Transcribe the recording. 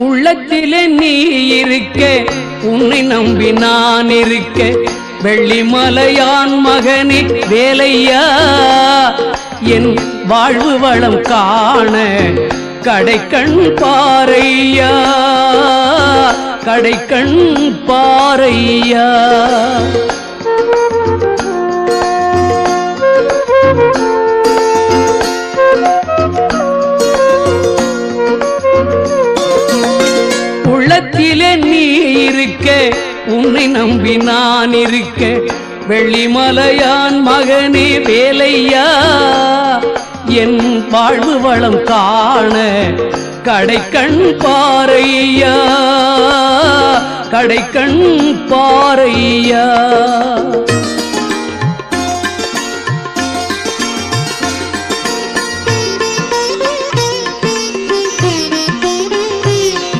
உள்ளத்திலே நீ இருக்க, உன்னை நம்பி நான் இருக்க, வெள்ளிமலையான் மகனே வேலையா, என் வாழ்வு வளம் காண கடைக்கண் பாரையா, கடைக்கண் பாரையா. உள்ளத்திலே நீ இருக்க, உன்னை நம்பி நான் இருக்க, வெள்ளிமலையான் மகனே வேலையா, என் வாழ்வு வளம் காண கடைக்கண் பாரையா, கடைக்கண் பாரையா.